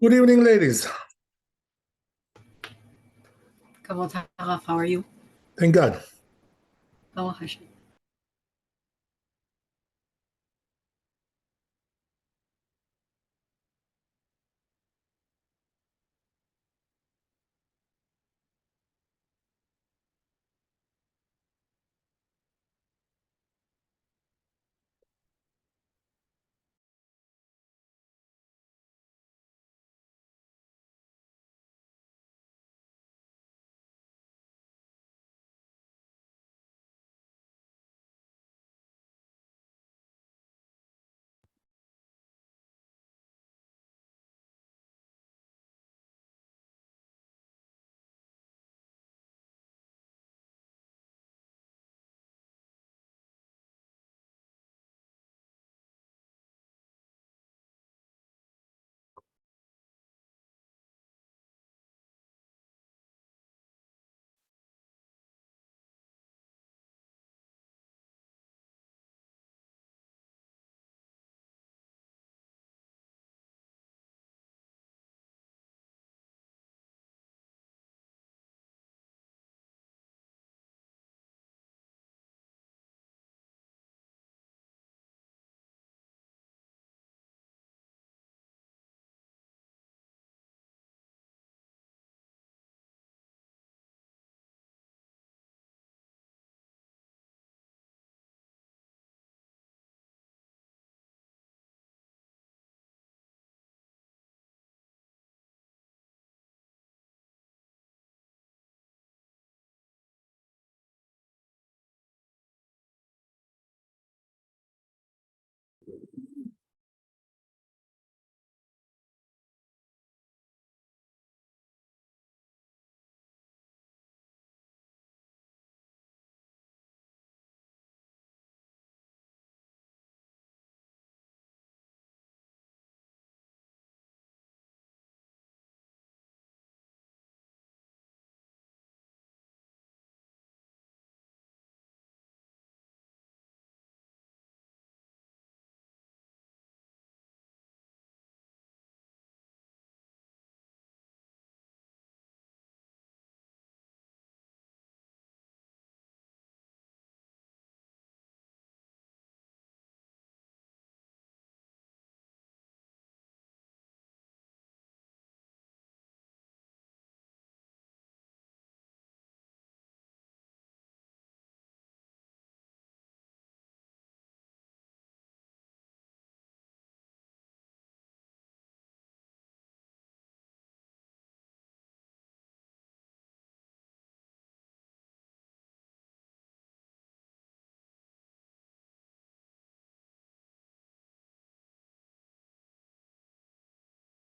Good evening, ladies. Kavod Haraf, how are you? Thank God. Baruch Hashem.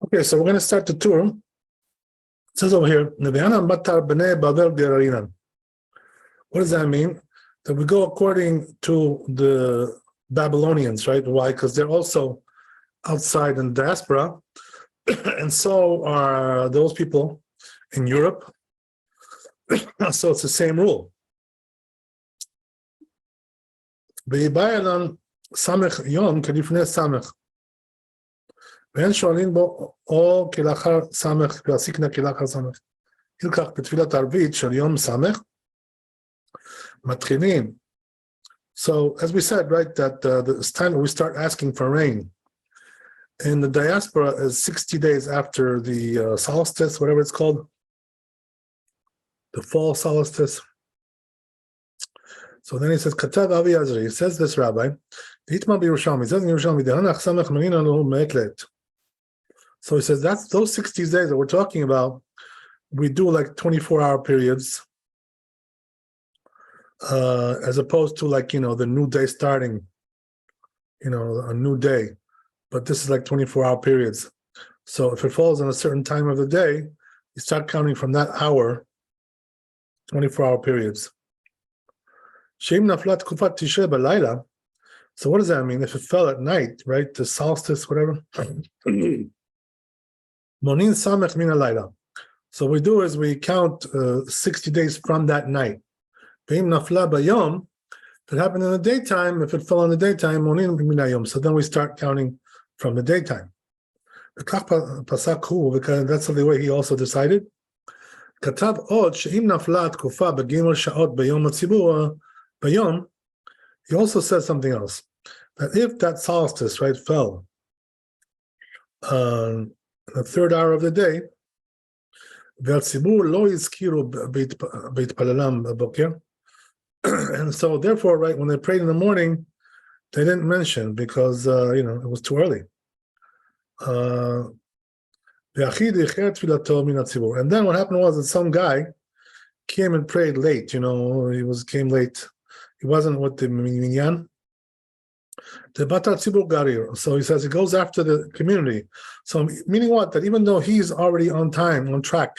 Okay, so we're going to start the tour. It says over here, what does that mean? That we go according to the Babylonians, right? Why? Because they're also outside in diaspora, and so are those people in Europe. So it's the same rule. Samech Yom Kadifne Samech. ואין שואלים בו או כלאחר סמך, כלסיקנה כלאחר סמך. ילקח בתפילת ערבית של יום סמך, מתחילים. So, as we said, right, that it's time we start asking for rain. And the diaspora is 60 days after the solstice, whatever it's called, the fall solstice. So then he says, Katav Avi Azri, he says this, Rabbi, Hitma B'Yerushalmi, he says in Yerushalmi, Dehanach Samech Marina Lahu Me'eklet. So he says that's those 60 days that we're talking about. We do like 24-hour periods, as opposed to like the new day starting, a new day. But this is like 24-hour periods. So if it falls on a certain time of the day, you start counting from that hour, 24-hour periods. Sheim naflat kufat tishrei b'layla. So what does that mean? If it fell at night, right, the solstice, whatever. Monin samech min halayla. So what we do is we count 60 days from that night. Ve'im nafla bayom. If it happened in the daytime, if it fell in the daytime, monin min hayom. So then we start counting from the daytime. Because that's the way he also decided. כתב עוד שאם נפלה התקופה בג' שעות ביום הציבור, ביום, he also says something else, that if that solstice, right, fell the third hour of the day, והציבור לא הזכירו בהתפללם בבוקר, and so therefore, right, when they prayed in the morning, they didn't mention because, it was too early. And then what happened was that some guy came and prayed late, came late. He wasn't with the minyan. So he says he goes after the community. So meaning what? That even though he's already on time, on track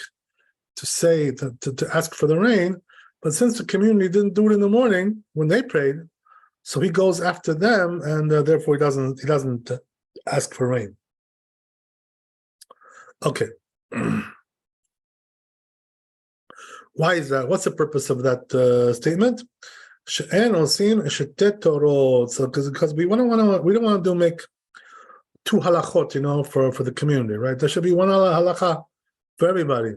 to say, to ask for the rain, but since the community didn't do it in the morning when they prayed, so he goes after them, and therefore he doesn't ask for rain. Okay. Why is that? What's the purpose of that statement? So because we don't want to make two halachot, for the community, right? There should be one halacha for everybody.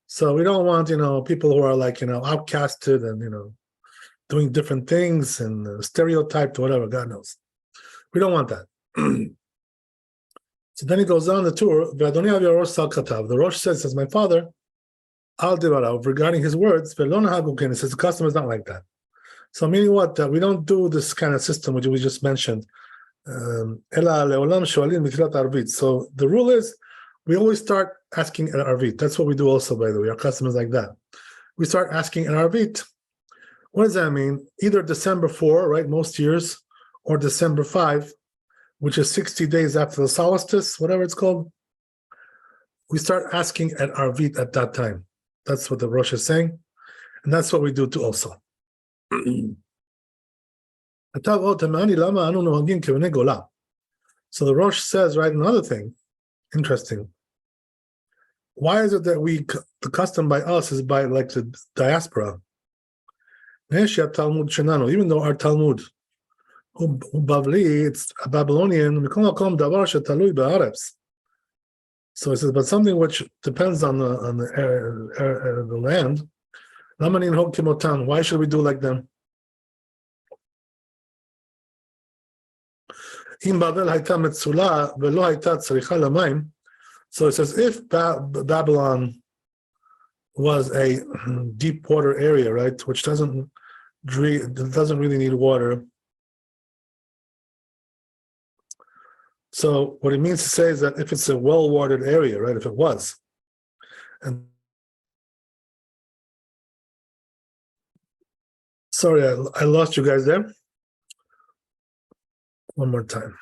So we don't want, people who are like, outcasted and, doing different things and stereotyped or whatever, God knows. We don't want that. So then he goes on the tour. The Rosh says, my father, regarding his words, he says the custom is not like that. So meaning what? That we don't do this kind of system which we just mentioned. So the rule is we always start asking at Arvit. That's what we do also, by the way. Our custom is like that. We start asking at Arvit. What does that mean? Either December 4, right, most years, or December 5, which is 60 days after the solstice, whatever it's called. We start asking at Arvit at that time. That's what the Rosh is saying. And that's what we do too also. So the Rosh says, right, another thing, interesting. Why is it that the custom by us is by like the diaspora? Even though our Talmud, it's a Babylonian, so it says, but something which depends on the land. Why should we do like them? So it says, if Babylon was a deep water area, right, which doesn't really need water. So what it means to say is that if it's a well-watered area, right, if it was, and sorry, I lost you guys there. One more time.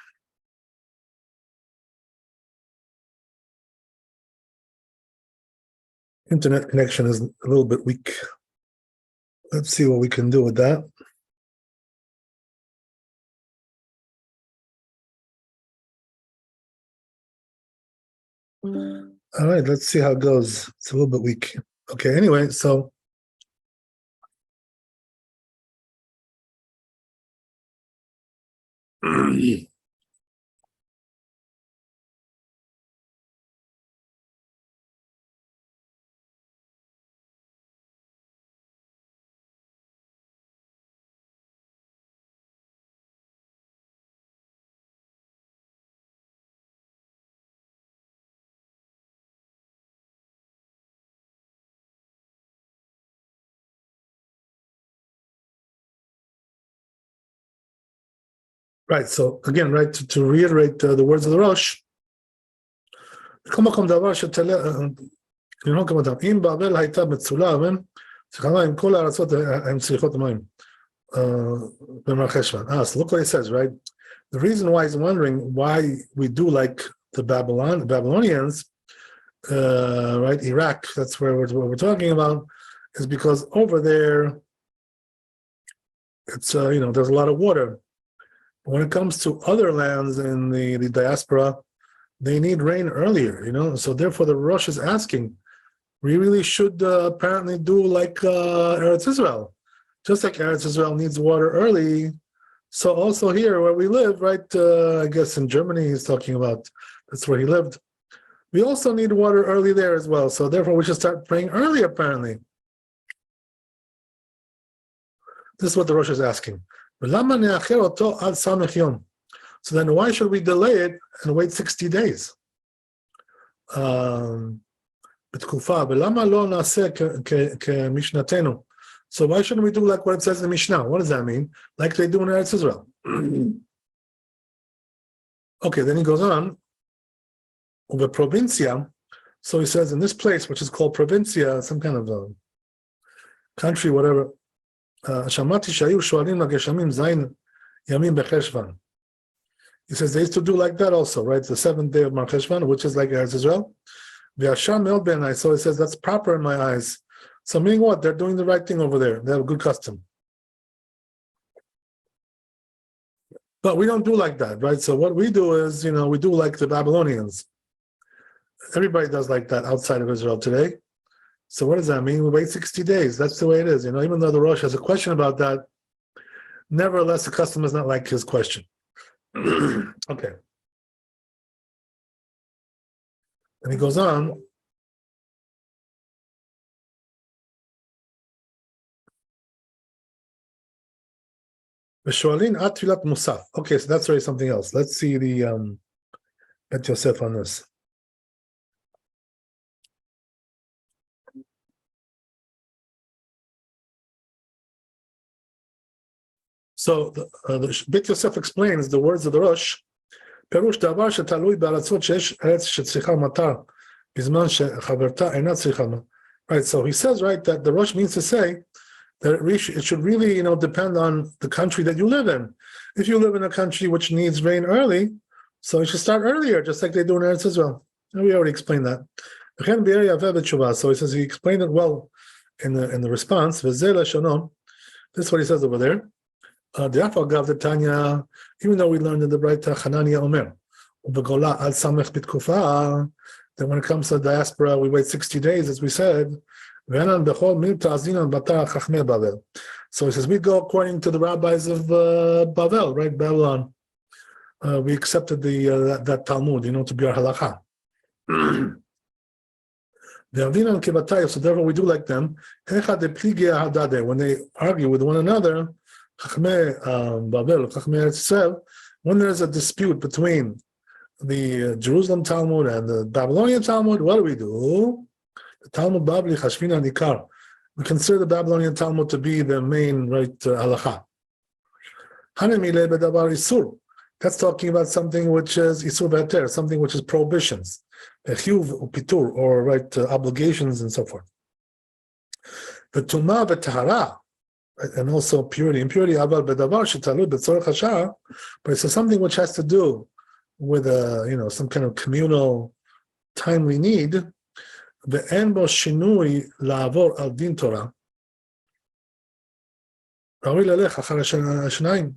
Internet connection is a little bit weak. Let's see what we can do with that. All right, let's see how it goes. It's a little bit weak. Okay, anyway, so right, so again, right, to reiterate the words of the Rosh, so look what he says, right? The reason why he's wondering why we do like the Babylonians, right, Iraq, that's where we're talking about, is because over there, it's, there's a lot of water. But when it comes to other lands in the diaspora, they need rain earlier, so therefore the Rosh is asking, we really should apparently do like Eretz Israel. Just like Eretz Israel needs water early, So also here where we live, right? I guess in Germany he's talking about, that's where he lived. We also need water early there as well. So therefore we should start praying early apparently. This is what the Rosh is asking. So then why should we delay it and wait 60 days? So why shouldn't we do like what it says in the Mishnah? What does that mean? Like they do in Eretz Israel. Okay, then he goes on. Over provincia. So he says in this place, which is called provincia, some kind of country, whatever. Shamati shayu shualim lageshamim zayin yamim becheshvan. He says they used to do like that also, right? The 7th day of Mar Cheshvan, which is like Eretz Israel. So he says that's proper in my eyes. So meaning what? They're doing the right thing over there. They have a good custom. But we don't do like that, right? So what we do is, we do like the Babylonians. Everybody does like that outside of Israel today. So what does that mean? We wait 60 days. That's the way it is. Even though the Rosh has a question about that, nevertheless, the custom is not like his question. Okay. And he goes on. Okay, so that's already something else. Let's see the Bet Yosef on this. So the Bet Yosef explains the words of the Rosh. Perush davar shetalui ba'aratzot she'esh eretz shetzricha matar bizman shechaverta einat tzricha. Right. So he says, right, that the Rosh means to say that it should really, depend on the country that you live in. If you live in a country which needs rain early, so you should start earlier, just like they do in Eretz Israel. And we already explained that. So he says he explained it well in the response. This is what he says over there. Even though we learned in the Braita Hanania Omer, that when it comes to diaspora, we wait 60 days, as we said. So he says, we go according to the rabbis of Bavel, right? Babylon. We accepted that Talmud, to be our halakha. So therefore we do like them. When they argue with one another, when there's a dispute between the Jerusalem Talmud and the Babylonian Talmud, what do? The Talmud Babli Chashvina Nikar. We consider the Babylonian Talmud to be the main halakha. Hanemile bedavar isur. That's talking about something which is isur v'heter, something which is prohibitions, chiyuv upitur, or obligations and so forth. The tumah v'tahara, and also purity. Impurity aval bedavar shetalu b'tzorech hashar, but it's something which has to do with some kind of communal, timely need. ואין בו שינוי לעבור על דין תורה, ראוי ללך אחר השניים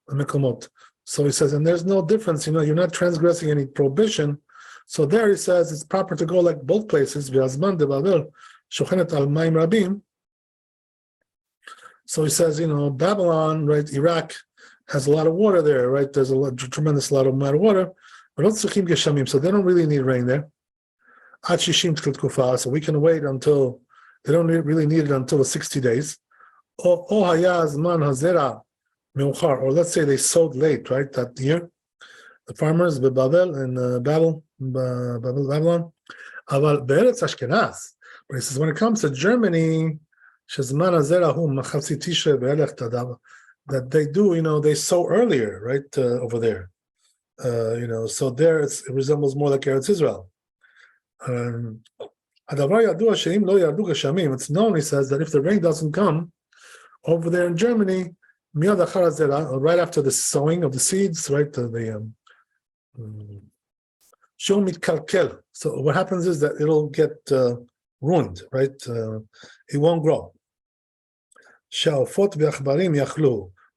במקומות. So he says, and there's no difference, you're not transgressing any prohibition. So there he says it's proper to go like both places. והזמן דבבל שוכנת על מים רבים. So he says, Babylon, right, Iraq has a lot of water there, right? There's a tremendous lot of water. But not צריכים גשמים, so they don't really need rain there. So we can wait until they don't really need it until 60 days. Or let's say they sowed late, right, that year. The farmers, Babel and Babylon. But he says when it comes to Germany, that they do, they sow earlier, right, over there. So there it resembles more like Eretz Israel. It's known, he says, that if the rain doesn't come over there in Germany, right after the sowing of the seeds, right, so what happens is that it'll get ruined, right? It won't grow.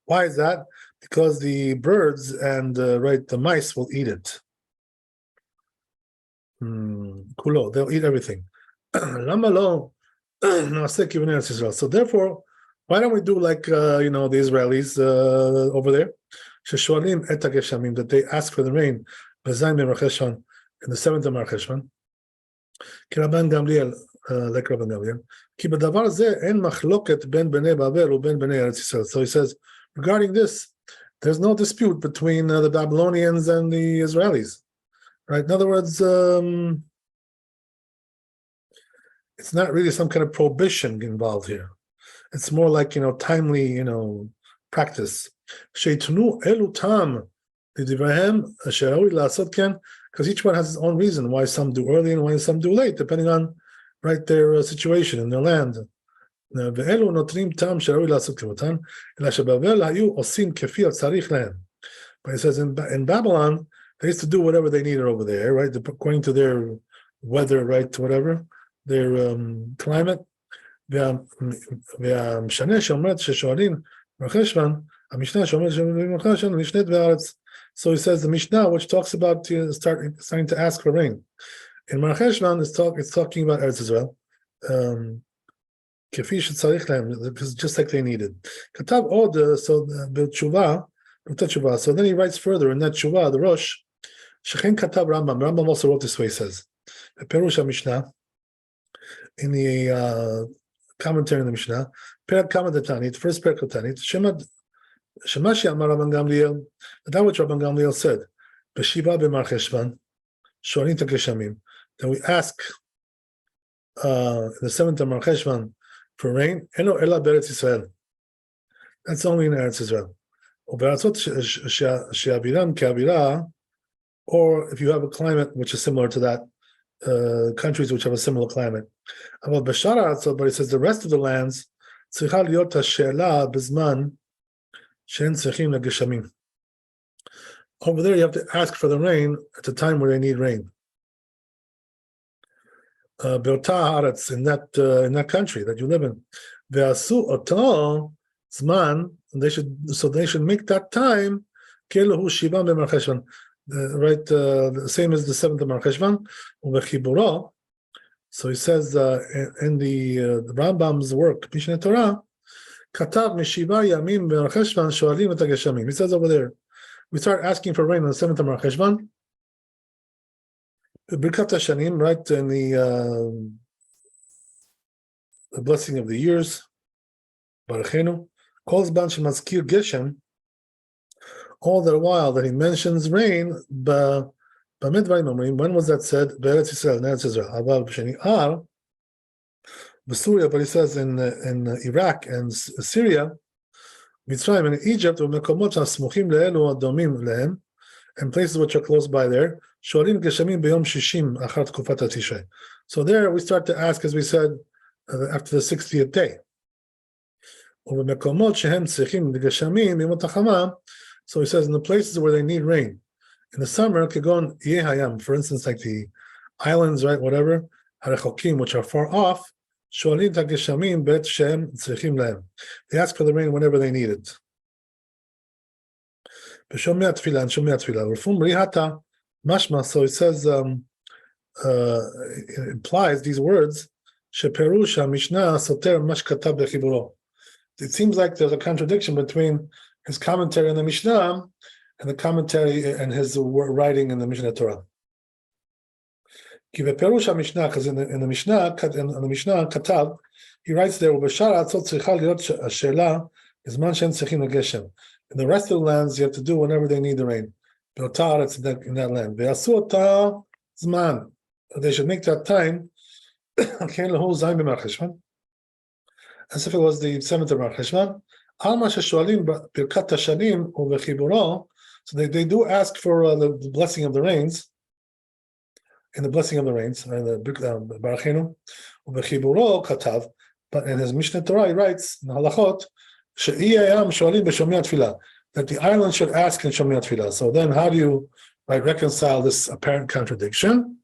Why is that? Because the birds and the mice will eat it. They'll eat everything. So therefore, Why don't we do like the Israelis over there? Shesholim et hageshamim, that they ask for the rain. B'zayin b'Marcheshvan, in the 7th of Marcheshvan. Ki Rabban Gamliel, like Rabban Gamliel. Ki b'davar zeh en machloket ben bnei Babel uben bnei Eretz Yisrael. So he says, regarding this, there's no dispute between the Babylonians and the Israelis, right? In other words, it's not really some kind of prohibition involved here. It's more like timely practice. Sheitunu elu tam lidivrahem asher raui la'asot ken, because each one has its own reason why some do early and why some do late, depending on their situation in their land. ואלו נותנים טעם שראוי לעשות כמותן, אלא שבבל היו עושים כפי הצריך להם. But it says in Babylon, they used to do whatever they needed over there, right? According to their weather, right? Whatever, their climate. והמשנה שאומרת ששואלים מרחשוון, המשנה שאומרת שמרחשוון משנית בארץ. So he says the Mishnah, which talks about starting to ask for rain. In Marcheshvan, it's talking about Eretz Israel. כפי שצריך להם, just like they needed. כתב עוד, so בתשובה, so then he writes further in that תשובה, the Rosh, שכן כתב Rambam also wrote this way, he says, בפירוש המשנה, in the commentary in the Mishnah, פרק כמה דתנית, first פרק דתנית, שמה שאמר רבן גמליאל, that which Rabban Gamliel said, בשבעה במרחשוון, שואלים את הגשמים, then we ask the 7th of Marcheshvan for rain, eno ela beretz Yisrael. That's only in Eretz Israel. Or if you have a climate which is similar to that, countries which have a similar climate. But he says the rest of the lands, over there you have to ask for the rain at the time where they need rain. In that country that you live in, they should make that time right, the same as the 7th of Marcheshvan. So he says in the Rambam's work, Mishneh Torah, Katav Mishiva Yamim Marcheshvan Shoalim et Hageshamim. He says over there, we start asking for rain on the 7th of Marcheshvan. Birkat Hashanim, right, in the blessing of the years, Barachenu, calls Ban Shemazkir Geshem, all the while that he mentions rain, when was that said? Be'eretz Yisrael, in Eretz Israel. Aval b'sheni ar, b'Syria, but he says in Iraq and Syria, Mitzrayim and Egypt, u'mekomot ha'smuchim le'elu adomim lehem, and places which are close by there. So there we start to ask, as we said, after the 60th day. So he says in the places where they need rain. In the summer, for instance, like the islands, right, whatever, which are far off, they ask for the rain whenever they need it. Mashma, so it says, it implies these words, it seems like there's a contradiction between his commentary on the Mishnah and the commentary and his writing in the Mishneh Torah. Because in the Mishnah, Katav, he writes there, in the rest of the lands, you have to do whenever they need the rain. In that land. They should make that time as if it was the 7th of Marcheshvan. So they do ask for the blessing of the rains, and the blessing of the rains, and the Barachenu, but in his Mishneh Torah he writes in Halachot, that the island should ask in Shomei Tefillah. So then how do you reconcile this apparent contradiction?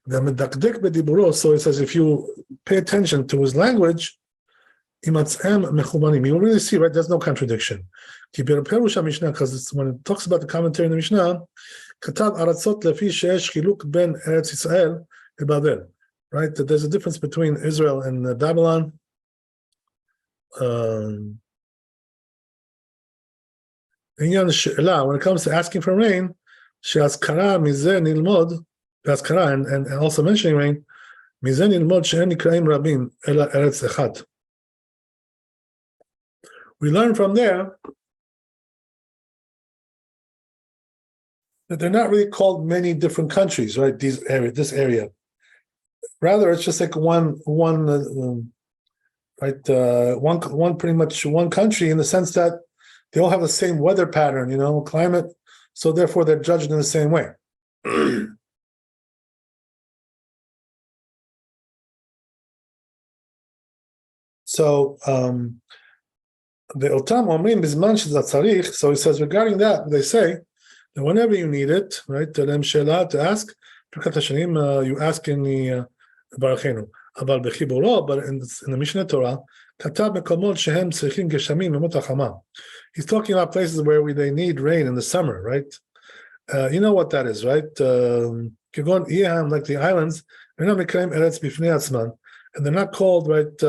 So it says if you pay attention to his language, you will really see, right, there's no contradiction. Because when it talks about the commentary in the Mishnah, right, that there's a difference between Israel and Babylon. when it comes to asking for rain, and also mentioning rain, we learn from there that they're not really called many different countries, right? This area. Rather, it's just like one pretty much one country, in the sense that they all have the same weather pattern, climate. So therefore, they're judged in the same way. So the Otam Omrim Bizman Shezatzarich. So he says regarding that, they say that whenever you need it, right, to ask, you ask in the Barachenu. But in the Mishnah Torah, he's talking about places where they need rain in the summer, right? You know what that is, right? Like the islands, and they're not called, right,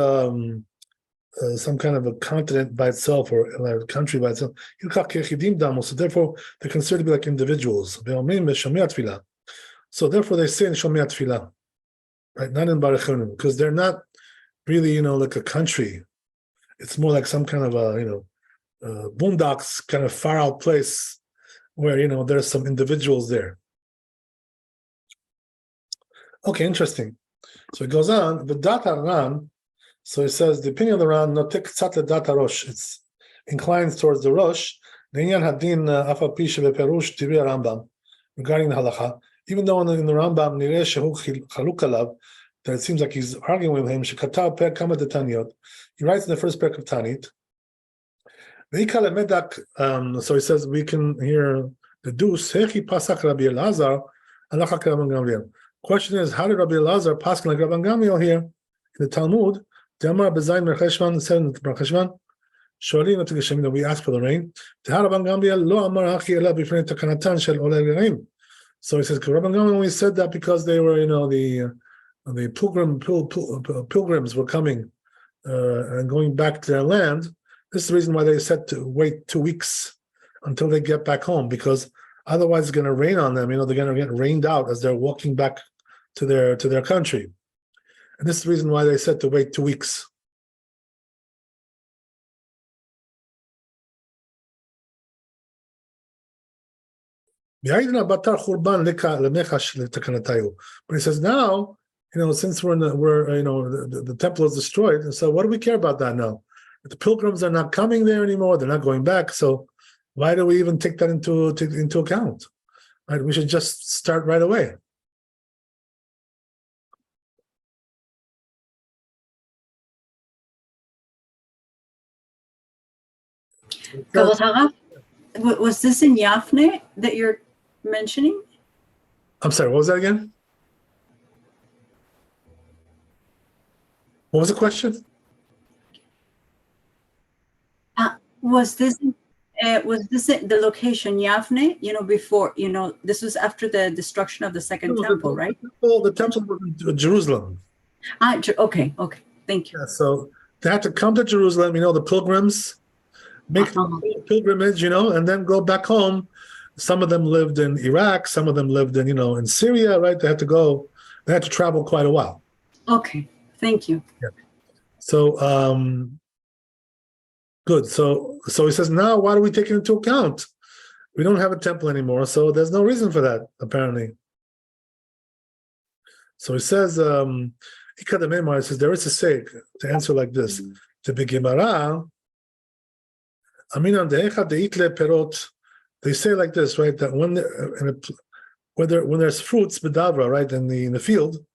some kind of a continent by itself or a country by itself. So therefore, they're considered to be like individuals. So therefore, they say in Shomei Tfilah, right? Not in Barachonu, because they're not really, like a country. It's more like some kind of a, boondocks kind of far out place where, there's some individuals there. Okay, interesting. So it goes on, the data Ran. So it says the opinion of the Ran, notek tzat data Rosh. It's inclines towards the Rosh. Regarding the halacha, even though in the Rambam that it seems like he's arguing with him. He writes in the first parak of Tanit. So he says we can hear deduce. Question is, how did Rabbi Elazar pass like Rabban Gamliel here in the Talmud? We ask for the rain. So he says, Rabban Gamliel only said that because they were, the pilgrims were coming and going back to their land. This is the reason why they said to wait 2 weeks until they get back home, because otherwise it's going to rain on them. They're going to get rained out as they're walking back to their country. And this is the reason why they said to wait 2 weeks. But he says now, since the temple is destroyed, so what do we care about that now? The pilgrims are not coming there anymore; they're not going back. So why do we even take that into account? Right? We should just start right away. Was this in Yafne that you're mentioning? I'm sorry, what was that again? What was the question? Was this the location Yafne? Before this was after the destruction of the second temple, right? The temple was in Jerusalem. Okay, thank you. Yeah, so they had to come to Jerusalem. The pilgrims make the pilgrimage, and then go back home. Some of them lived in Iraq. Some of them lived in Syria. Right? They had to travel quite a while. Okay, thank you. Yeah. So. Good. So he says, now why do we take it into account? We don't have a temple anymore, so there's no reason for that, apparently. So he says, there is a say to answer like this. To be Gemara, they say like this, right? That when there's fruits, bedavra, right, in the field,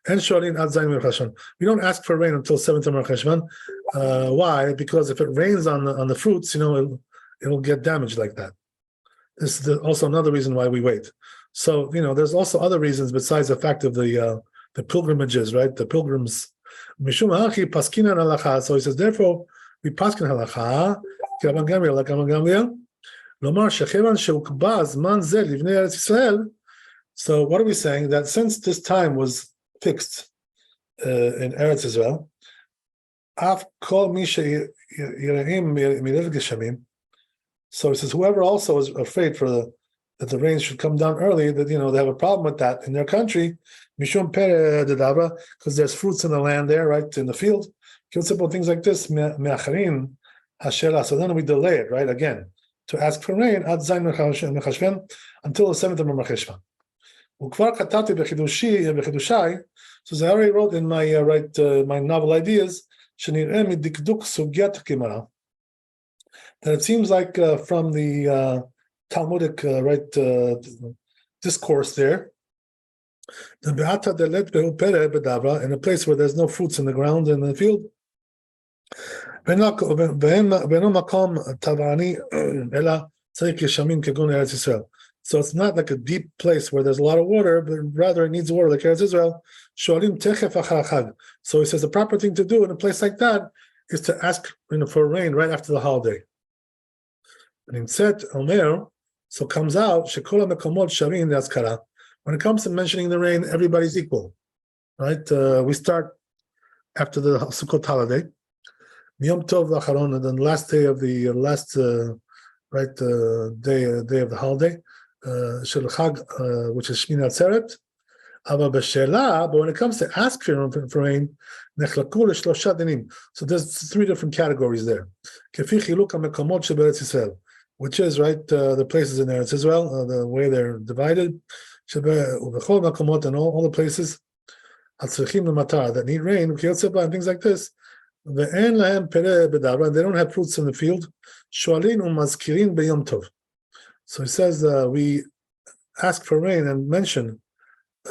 and Sholin ad Zayin Merchashvan. We don't ask for rain until 7th of Merchashvan. Why? Because if it rains on the fruits, it'll get damaged like that. This is also another reason why we wait. So there's also other reasons besides the fact of the pilgrimages, right? The pilgrims. Mishum ha'achi paskinan halacha. So he says, therefore we paskin halacha. Rabban Gamliel, like Rabban Gamliel. Lomar shechevan sheukba zman zeh livnei Eretz Yisrael. So what are we saying? That since this time was fixed in Eretz Israel, Af kol mi she'yireim mirev geshamim. So it says, whoever also is afraid that the rain should come down early, that they have a problem with that in their country, mishum pere dedabra, because there's fruits in the land there, right, in the field. Simple things like this, me'acharin hashela. So then we delay it, right, again, to ask for rain ad zayin mechashvan until the 7th of Mercheshvan. Ukvar katati bechidushai. So I already wrote in my my novel ideas shenireh midikduk sugyat gemara, that it seems like from the Talmudic discourse there, the be'ata delet behu pere bedavra, in a place where there's no fruits in the ground in the field. So it's not like a deep place where there's a lot of water, but rather it needs water like Eretz Israel. So he says the proper thing to do in a place like that is to ask for rain right after the holiday. And instead, Omer, so comes out, Shekola Mekomot Sharin Yaskara. When it comes to mentioning the rain, everybody's equal, right? We start after the Sukkot holiday, Yom Tov Acharon, and then the last day of the day of the holiday, Shel Chag, which is Shmini Atzeret. But when it comes to ask for rain, so there's 3 different categories there. Which is the places in Eretz Israel, the way they're divided, and all the places that need rain, and things like this. And they don't have fruits in the field. So he says we ask for rain and mention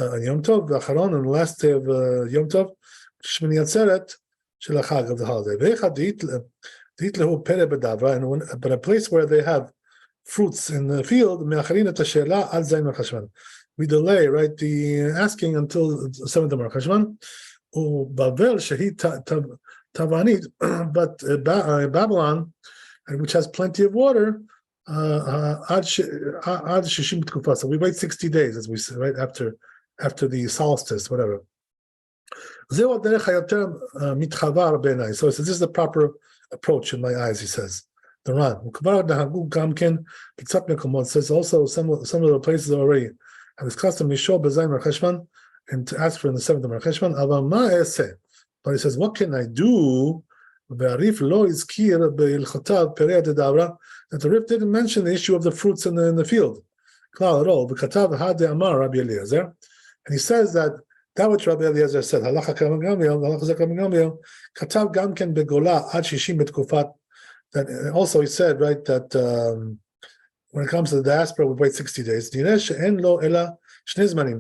Yom Tov, the Acharon, and the last day of Yom Tov, Shmini Atzeret, Shel Chag of the holiday. But a place where they have fruits in the field, we delay, the asking until the 7th of Mercheshvan. But Babylon, which has plenty of water, so we wait 60 days, as we say, right after the solstice, whatever. So he says this is the proper approach in my eyes, he says. The Ran. It says also some of the places already have this custom and to ask for in the 7th of Mercheshvan. But he says, what can I do? That the Rif didn't mention the issue of the fruits in the field. At all. And he says that which Rabbi Eliezer said, Halacha Kram Gamliel, Katav Gamken Begola Ad Shishim Betkufat. That also he said, that when it comes to the diaspora, we wait 60 days.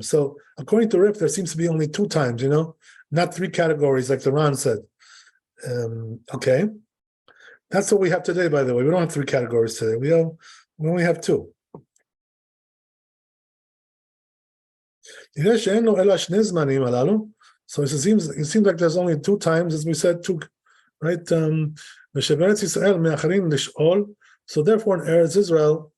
So according to Rif, there seems to be only 2 times, not 3 categories like the Ran said. Okay, that's what we have today. By the way, we don't have 3 categories today. We only have 2. So it seems like there's only 2 times, as we said, 2, right? So therefore, in Eretz Israel,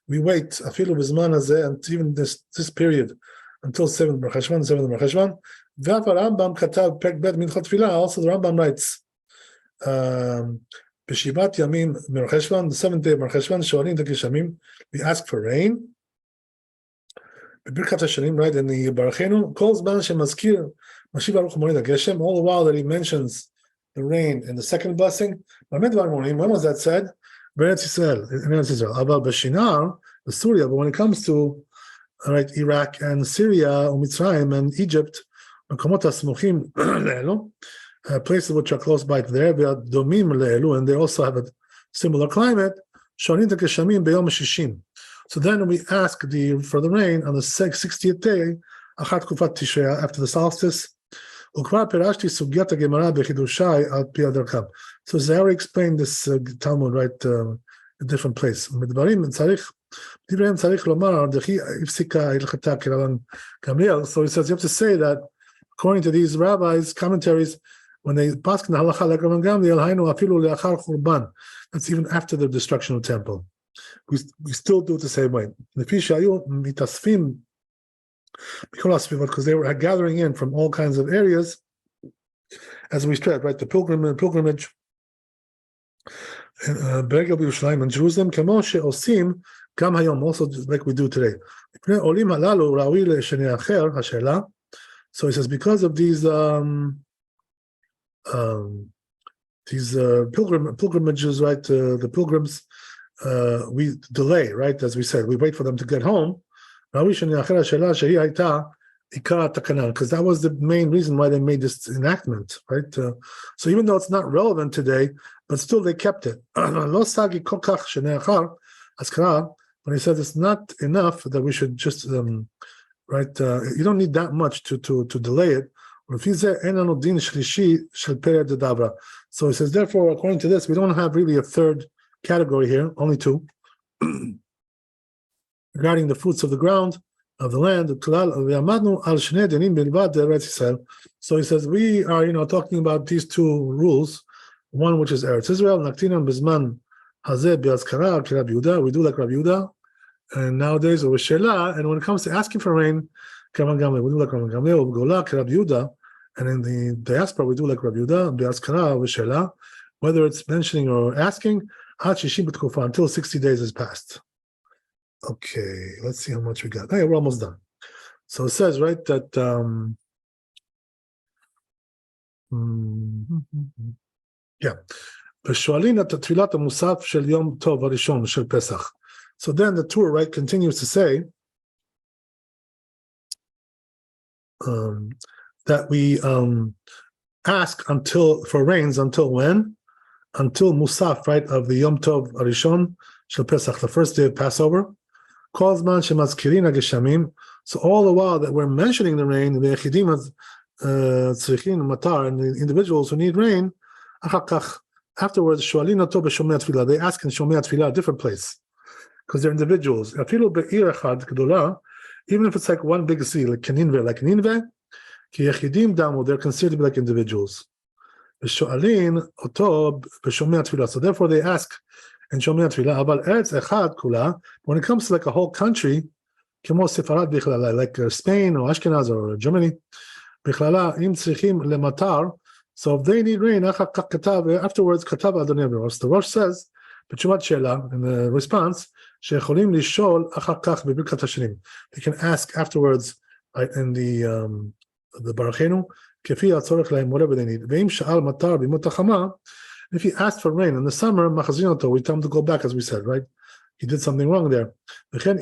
we wait afilu b'zman hazeh, and even this period until 7th Mercheshvan. Rambam katav pek bet minchot tefillah. Also, the Rambam writes, b'shivat yamim Mercheshvan, the 7th day of Mercheshvan, shoalim geshamim, we ask for rain. B'birkat hashanim, right, in the Barachenu, kol zman shemazkir mashiv aruch moed hageshem, all the while that he mentions the rain in the 2nd blessing. When was that said? In Eretz Israel. Aval b'shinar, the Syria, but when it comes to Iraq and Syria, Mitzrayim and Egypt, places which are close by there, and they also have a similar climate. So then we ask for the rain on the 60th day, after the solstice. So Zahar explained this Talmud, a different place. So he says you have to say that according to these rabbis' commentaries, when they pass in the halacha like Rabban Gamliel, that's even after the destruction of the temple. We still do it the same way. Because they were gathering in from all kinds of areas, as we said, right? The pilgrimage in Yerushalayim and Jerusalem, כמו שעושים גם היום, also like we do today. עולים הללו ראוי לשני אחר, השאלה. So he says, because of these pilgrimages, right? The pilgrims, we delay, right? As we said, we wait for them to get home. Because that was the main reason why they made this enactment, right? So even though it's not relevant today, but still they kept it. When he says it's not enough that we should just, right? You don't need that much to delay it. So he says, therefore, according to this, we don't have really a third category here, only two. Regarding the fruits of the ground, of the land, so he says, we are, talking about these two rules, one which is Eretz Israel, we do like Rabbi Yehuda, and nowadays it was Shelah, and when it comes to asking for rain, we do like Rabbi Yehuda, and in the diaspora, we do like Rabbi Yehuda, whether it's mentioning or asking, until 60 days has passed. Okay, let's see how much we got. Hey, we're almost done. So it says, right, that So then the Torah, right, continues to say that we ask for rains until when? Until Musaf, right, of the Yom Tov Arishon Shel Pesach, the first day of Passover. So all the while that we're mentioning the rain, the Yechidim Matar, and the individuals who need rain, afterwards, they ask in Shomei Tfilah, a different place, because they're individuals. Even if it's like one big city, like Nineveh, they're considered to be like individuals. So therefore they ask in Shomei Tfilah, when it comes to like a whole country, like Spain or Ashkenaz or Germany, so if they need rain, afterwards, the Rosh says, in the response, they can ask afterwards, right, in the Barachenu, whatever they need. If he asked for rain in the summer, we tell him to go back, as we said, right? He did something wrong there. Also,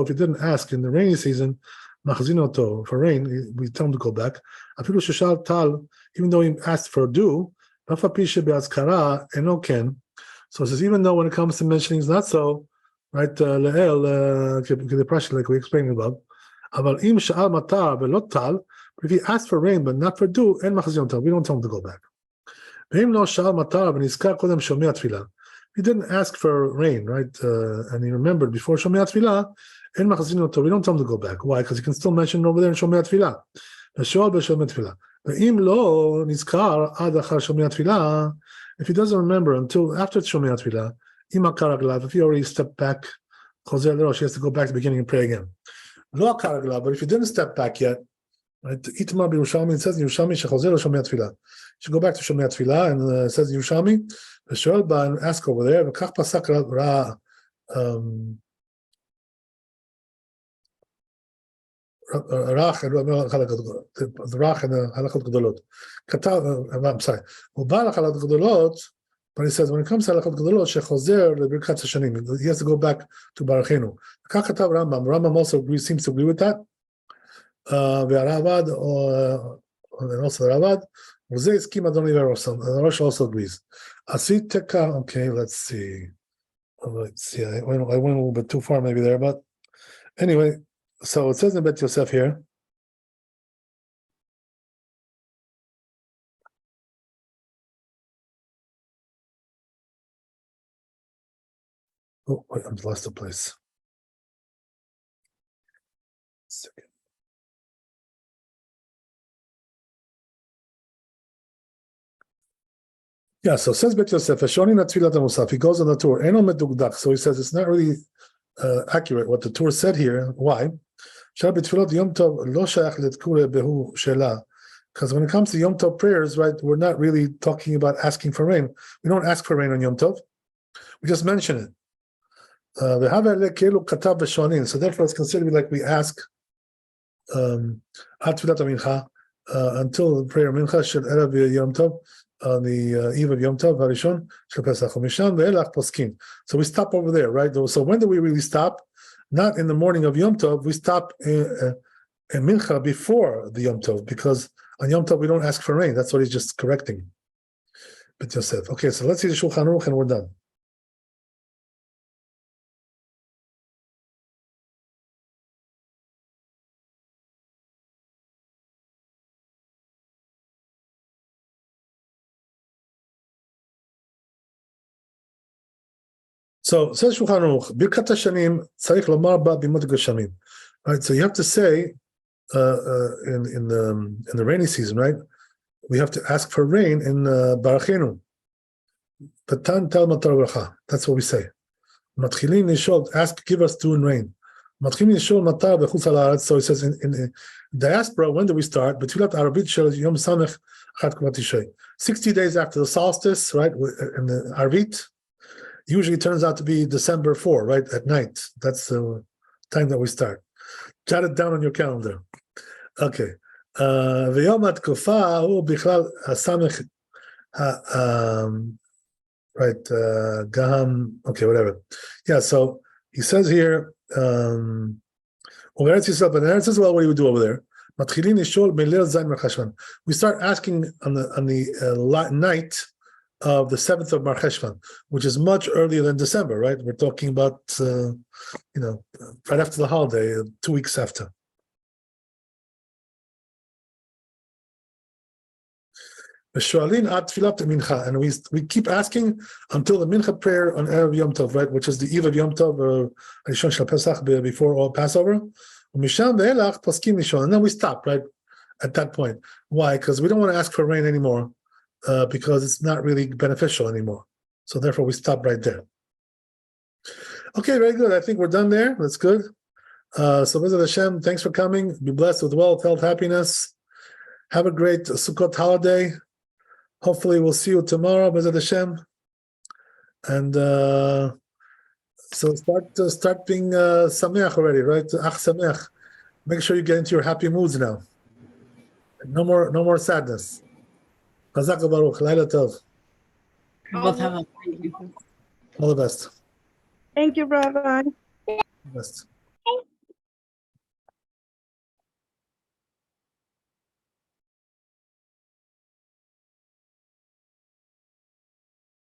if he didn't ask in the rainy season for rain, we tell him to go back. Even though he asked for dew, so it says, even though when it comes to mentioning it's not so, right? The pressure, like we explained above. But if he asked for rain but not for dew, we don't tell him to go back. He didn't ask for rain, right? And he remembered before Shomei Tfilah, we don't tell him to go back. Why? Because he can still mention over there in Shomei Tfilah. If he doesn't remember until after Shomei Tfilah, if he already stepped back, he has to go back to the beginning and pray again. But if he didn't step back yet, right? Itmar b'Yerushalmi, it says in Yerushalmi, shechozer Shomei Tfilah. You should go back to Shomei Tfilah, and it says in Yerushalmi, and ask over there. The Rach and the Halachot Gedolot. I'm sorry. But he says when it comes to Halachot Gedolot, shechozer lebirkat hashanim, he has to go back to Barachenu. Rambam also seems to agree with that. And also the Ravad. The Rosh also agrees. Okay, let's see. I went a little bit too far maybe there, but anyway, so it says in Bet Yosef here. Oh, wait, I've lost the place. Second. Yeah, so says Bet Yosef, he goes on the tour. So he says it's not really accurate what the tour said here. Why? Because when it comes to Yom Tov prayers, right, we're not really talking about asking for rain. We don't ask for rain on Yom Tov. We just mention it. So therefore, it's considered like we ask until the prayer of Mincha should Erev Yom Tov on the eve of Yom Tov Harishon Shel Pesach Umisham ve'elach poskin. So we stop over there, right? So when do we really stop? Not in the morning of Yom Tov. We stop in Mincha before the Yom Tov, because on Yom Tov we don't ask for rain. That's what he's just correcting. But Yosef. Okay, so let's see the Shulchan Aruch and we're done. So says Shulchan Aruch, Birkat Hashanim tzarich lomar ba bimot geshamim. Right, so you have to say in the rainy season, right? We have to ask for rain in Barachenu. Patan tel matar bracha. That's what we say. Matchilin nishol, ask, give us dew and rain. Matchilin nishol matar bechutz haaretz. So it says in diaspora, when do we start? Betfilat Arabit shel Yom Samech Chad Kuvat Tishrei. 60 days after the solstice, right? In the Arvit, usually turns out to be December 4, right? At night. That's the time that we start. Jot it down on your calendar. Okay. V'yom ha'tkufa hu bichlal hasamech right, Gaham, okay, whatever. Yeah, so he says here, Eretz Yisrael, but in Eretz Yisrael, what do we do over there? We start asking on the night of the 7th of Mar Cheshvan, which is much earlier than December, right? We're talking about, right after the holiday, 2 weeks after. And we keep asking until the mincha prayer on Erev Yom Tov, right, which is the eve of Yom Tov, or Rishon Shel Pesach, before all Passover. And then we stop, right, at that point. Why? Because we don't want to ask for rain anymore, because it's not really beneficial anymore. So therefore, we stop right there. Okay, very good. I think we're done there. That's good. So Bezat Hashem, thanks for coming. Be blessed with wealth, health, happiness. Have a great Sukkot holiday. Hopefully, we'll see you tomorrow, Bezat Hashem. And so start being sameach already, right? Ach sameach. Make sure you get into your happy moods now. No more sadness. Chazak Baruch, Laila Tov. Both have a thank you. All the best. Thank you, Rabbi. Best.